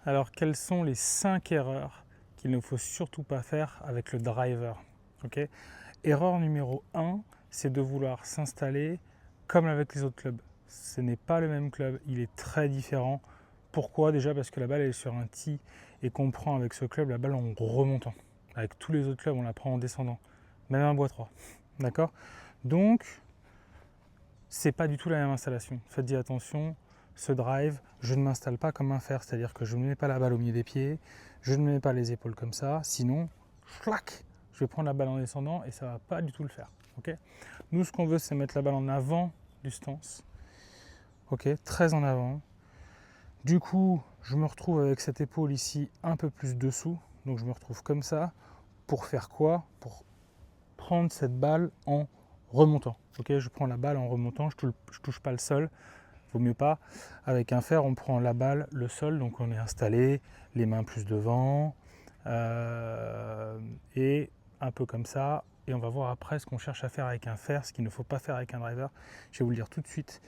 Alors, quelles sont les 5 erreurs qu'il ne faut surtout pas faire avec le driver? Okay. Erreur numéro 1, c'est de vouloir s'installer comme avec les autres clubs. Ce n'est pas le même club, il est très différent. Pourquoi? Déjà parce que la balle est sur un tee et qu'on prend avec ce club la balle en remontant. Avec tous les autres clubs, on la prend en descendant. Même un bois 3. D'accord? Donc, c'est pas du tout la même installation. Faites-y attention. Ce drive, je ne m'installe pas comme un fer, c'est-à-dire que je ne mets pas la balle au milieu des pieds, je ne mets pas les épaules comme ça, sinon, flac, je vais prendre la balle en descendant et ça ne va pas du tout le faire. Okay. Nous, ce qu'on veut, c'est mettre la balle en avant du stance, okay, très en avant. Du coup, je me retrouve avec cette épaule ici un peu plus dessous, donc je me retrouve comme ça. Pour faire quoi? Pour prendre cette balle en remontant. Okay, je prends la balle en remontant, je touche pas le sol. Vaut mieux pas. Avec un fer, on prend la balle, le sol, donc on est installé, les mains plus devant, et un peu comme ça. Et on va voir après ce qu'on cherche à faire avec un fer, ce qu'il ne faut pas faire avec un driver. Je vais vous le dire tout de suite.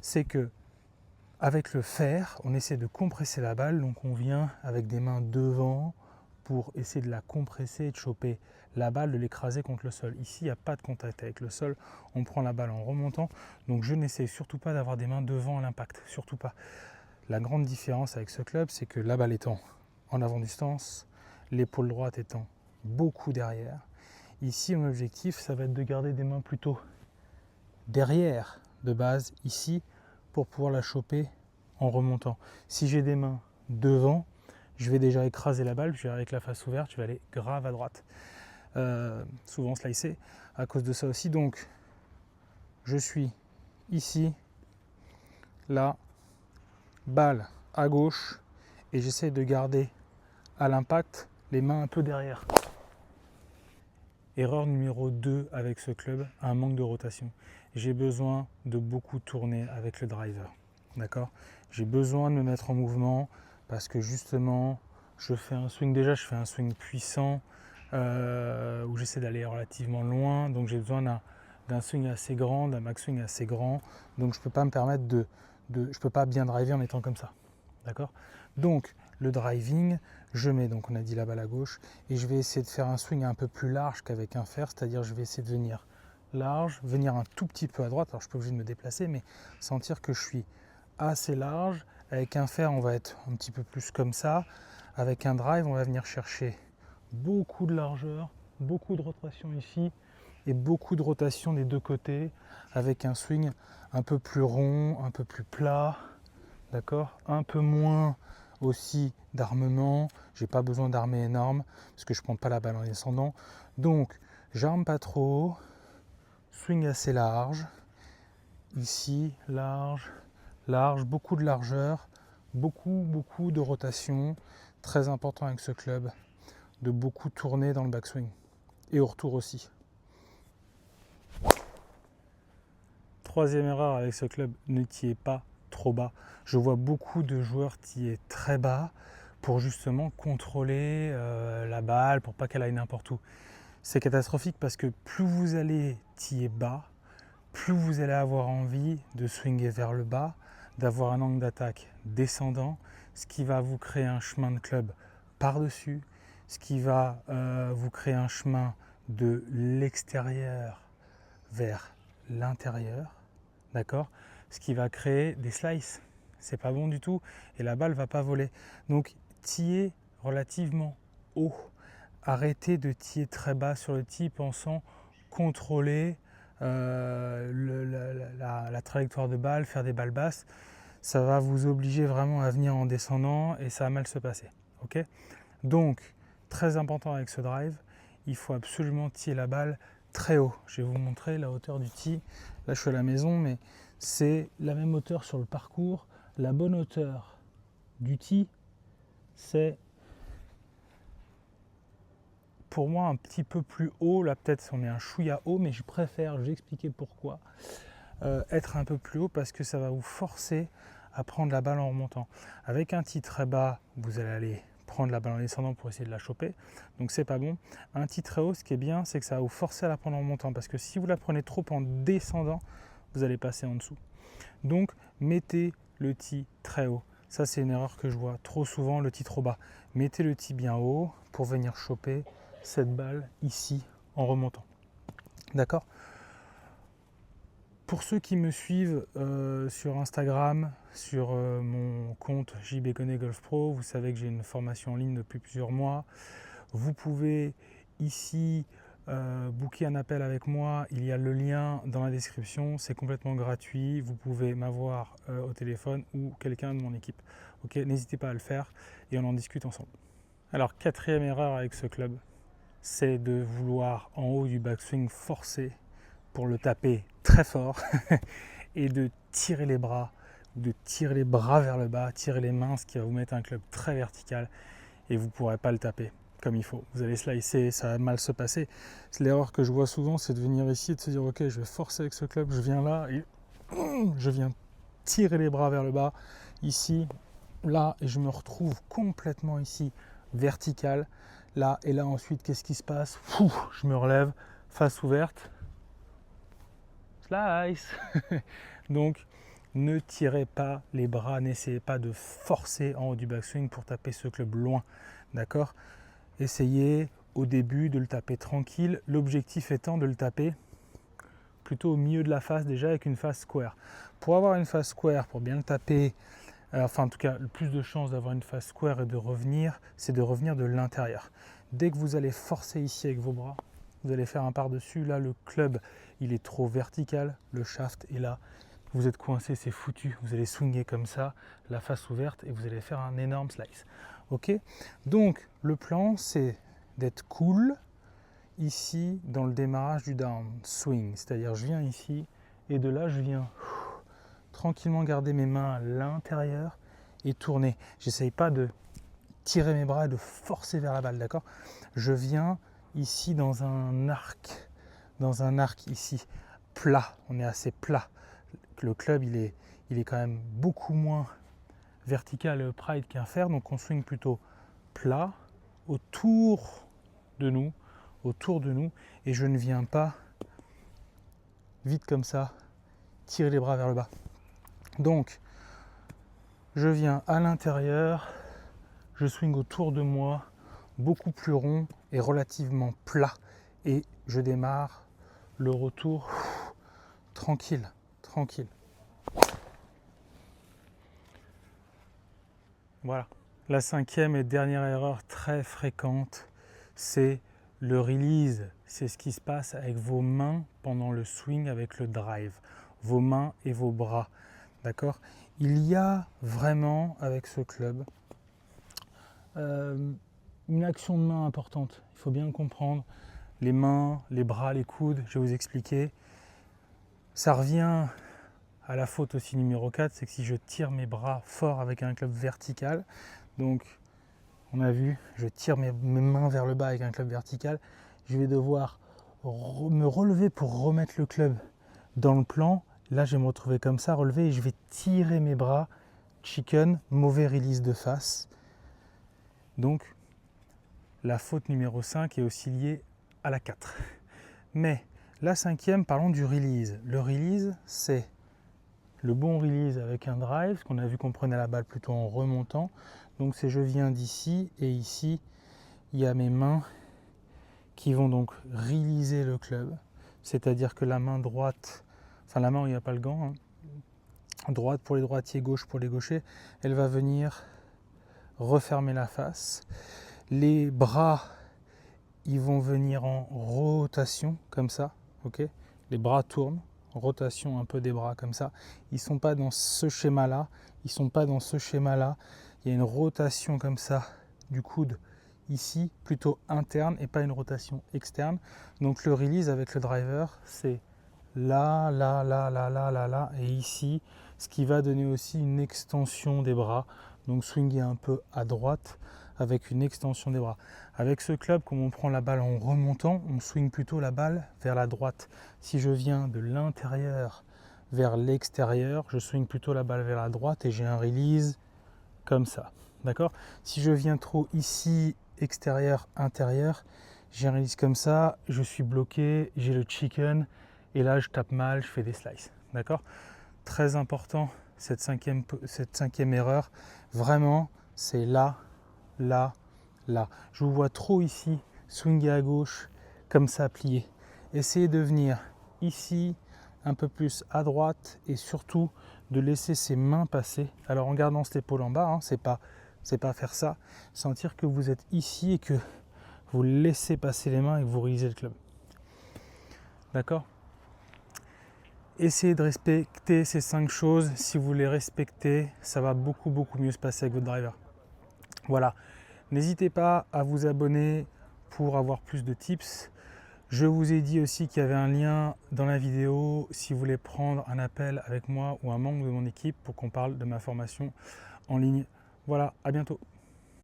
C'est que avec le fer, on essaie de compresser la balle, donc on vient avec des mains devant pour essayer de la compresser et de choper la balle, de l'écraser contre le sol. Ici, il n'y a pas de contact avec le sol, on prend la balle en remontant, donc je n'essaie surtout pas d'avoir des mains devant à l'impact, surtout pas. La grande différence avec ce club, c'est que la balle étant en avant du stance, l'épaule droite étant beaucoup derrière. Ici, mon objectif, ça va être de garder des mains plutôt derrière de base, ici, pour pouvoir la choper en remontant. Si j'ai des mains devant, je vais déjà écraser la balle, je vais avec la face ouverte, je vais aller grave à droite. Souvent slicé à cause de ça aussi. Donc, je suis ici, là, balle à gauche, et j'essaie de garder à l'impact les mains un peu derrière. Erreur numéro 2 avec ce club, un manque de rotation. J'ai besoin de beaucoup tourner avec le driver. D'accord? J'ai besoin de me mettre en mouvement parce que justement, je fais un swing. Déjà, je fais un swing puissant où j'essaie d'aller relativement loin. Donc, j'ai besoin d'un swing assez grand, d'un max swing assez grand. Donc, je ne peux pas me permettre je peux pas bien driver en étant comme ça. D'accord? Donc, le driving, je mets, donc on a dit la balle à gauche, et je vais essayer de faire un swing un peu plus large qu'avec un fer, c'est-à-dire je vais essayer de venir large, venir un tout petit peu à droite, alors je suis pas obligé de me déplacer, mais sentir que je suis assez large. Avec un fer, on va être un petit peu plus comme ça. Avec un drive, on va venir chercher beaucoup de largeur, beaucoup de rotation ici, et beaucoup de rotation des deux côtés, avec un swing un peu plus rond, un peu plus plat, d'accord, un peu moins aussi d'armement, j'ai pas besoin d'armer énorme parce que je prends pas la balle en descendant, donc j'arme pas trop, swing assez large, ici large, large, beaucoup de largeur, beaucoup de rotation, très important avec ce club, de beaucoup tourner dans le backswing et au retour aussi. Troisième erreur avec ce club, ne tillez pas trop bas. Je vois beaucoup de joueurs tiller très bas pour justement contrôler la balle, pour pas qu'elle aille n'importe où. C'est catastrophique parce que plus vous allez tiller bas, plus vous allez avoir envie de swinger vers le bas, d'avoir un angle d'attaque descendant, ce qui va vous créer un chemin de club par-dessus, ce qui va vous créer un chemin de l'extérieur vers l'intérieur, d'accord? Ce qui va créer des slices. C'est pas bon du tout et la balle va pas voler. Donc tiller relativement haut. Arrêtez de tiller très bas sur le tee pensant contrôler la trajectoire de balle, faire des balles basses. Ça va vous obliger vraiment à venir en descendant et ça va mal se passer. Okay, donc, très important avec ce drive, il faut absolument tiller la balle très haut. Je vais vous montrer la hauteur du tee. Là, je suis à la maison, mais c'est la même hauteur sur le parcours. La bonne hauteur du tee, c'est pour moi un petit peu plus haut. Là, peut-être on est un chouïa haut, mais je préfère, je vais expliquer pourquoi, être un peu plus haut parce que ça va vous forcer à prendre la balle en remontant. Avec un tee très bas, vous allez aller prendre la balle en descendant pour essayer de la choper, donc c'est pas bon. Un tee très haut, ce qui est bien, c'est que ça va vous forcer à la prendre en montant, parce que si vous la prenez trop en descendant, vous allez passer en dessous. Donc mettez le tee très haut. Ça, c'est une erreur que je vois trop souvent, le tee trop bas. Mettez le tee bien haut pour venir choper cette balle ici en remontant. D'accord? Pour ceux qui me suivent sur Instagram, sur mon compte JB Koné Golf Pro, vous savez que j'ai une formation en ligne depuis plusieurs mois. Vous pouvez ici booker un appel avec moi. Il y a le lien dans la description. C'est complètement gratuit. Vous pouvez m'avoir au téléphone ou quelqu'un de mon équipe. Ok, n'hésitez pas à le faire et on en discute ensemble. Alors, quatrième erreur avec ce club, c'est de vouloir en haut du backswing forcer pour le taper très fort et de tirer les bras, de tirer les bras vers le bas, tirer les mains, ce qui va vous mettre un club très vertical et vous ne pourrez pas le taper comme il faut. Vous allez slicer, ça va mal se passer. C'est l'erreur que je vois souvent, c'est de venir ici et de se dire ok, je vais forcer avec ce club, je viens là et je viens tirer les bras vers le bas, ici, là, et je me retrouve complètement ici, vertical, là, et là ensuite, qu'est-ce qui se passe? Je me relève, face ouverte, slice. Donc, ne tirez pas les bras, n'essayez pas de forcer en haut du backswing pour taper ce club loin, d'accord? Essayez au début de le taper tranquille, l'objectif étant de le taper plutôt au milieu de la face déjà avec une face square. Pour avoir une face square, pour bien le taper, enfin en tout cas le plus de chances d'avoir une face square et de revenir, c'est de revenir de l'intérieur. Dès que vous allez forcer ici avec vos bras, vous allez faire un par-dessus, là le club il est trop vertical, le shaft est là, vous êtes coincé, c'est foutu, vous allez swinger comme ça, la face ouverte et vous allez faire un énorme slice. Ok? Donc le plan c'est d'être cool ici dans le démarrage du down swing, c'est-à-dire je viens ici et de là je viens tranquillement garder mes mains à l'intérieur et tourner. J'essaye pas de tirer mes bras et de forcer vers la balle, d'accord? Je viens ici dans un arc ici plat, on est assez plat. Le club il est quand même beaucoup moins vertical pride qu'un fer, donc on swing plutôt plat autour de nous, et je ne viens pas vite comme ça tirer les bras vers le bas. Donc je viens à l'intérieur, je swing autour de moi, beaucoup plus rond et relativement plat, et je démarre le retour tranquille. Voilà. La cinquième et dernière erreur très fréquente, c'est le release. C'est ce qui se passe avec vos mains pendant le swing avec le drive. Vos mains et vos bras. D'accord? Il y a vraiment, avec ce club, une action de main importante. Il faut bien le comprendre. Les mains, les bras, les coudes, je vais vous expliquer. Ça revient à la faute aussi numéro 4, c'est que si je tire mes bras fort avec un club vertical, donc on a vu, je tire mes mains vers le bas avec un club vertical, je vais devoir me relever pour remettre le club dans le plan. Là, je vais me retrouver comme ça, relevé, et je vais tirer mes bras, chicken, mauvais release de face. Donc, la faute numéro 5 est aussi liée à la 4. Mais la cinquième, parlons du release. Le release, c'est le bon release avec un drive, ce qu'on a vu qu'on prenait la balle plutôt en remontant. Donc c'est je viens d'ici et ici, il y a mes mains qui vont donc releaser le club. C'est-à-dire que la main droite, enfin la main où il n'y a pas le gant, hein, droite pour les droitiers, gauche pour les gauchers, elle va venir refermer la face. Les bras, ils vont venir en rotation comme ça, ok? Les bras tournent. Rotation un peu des bras comme ça. Ils ne sont pas dans ce schéma-là. Il y a une rotation comme ça du coude ici, plutôt interne et pas une rotation externe. Donc le release avec le driver, c'est là, et ici, ce qui va donner aussi une extension des bras. Donc swinger un peu à droite avec une extension des bras. Avec ce club, comme on prend la balle en remontant, on swing plutôt la balle vers la droite. Si je viens de l'intérieur vers l'extérieur, je swing plutôt la balle vers la droite et j'ai un release comme ça. D'accord? Si je viens trop ici, extérieur, intérieur, j'ai un release comme ça, je suis bloqué, j'ai le chicken et là je tape mal, je fais des slices. D'accord? Très important, cette cinquième erreur, Vraiment, c'est là, là, là. Je vous vois trop ici, swinguer à gauche, comme ça, plier. Essayez de venir ici, un peu plus à droite et surtout de laisser ses mains passer. Alors en gardant cette épaule en bas, hein, c'est pas faire ça. Sentir que vous êtes ici et que vous laissez passer les mains et que vous réalisez le club. D'accord? Essayez de respecter ces 5 choses. Si vous les respectez, ça va beaucoup mieux se passer avec votre driver. Voilà. N'hésitez pas à vous abonner pour avoir plus de tips. Je vous ai dit aussi qu'il y avait un lien dans la vidéo si vous voulez prendre un appel avec moi ou un membre de mon équipe pour qu'on parle de ma formation en ligne. Voilà, à bientôt.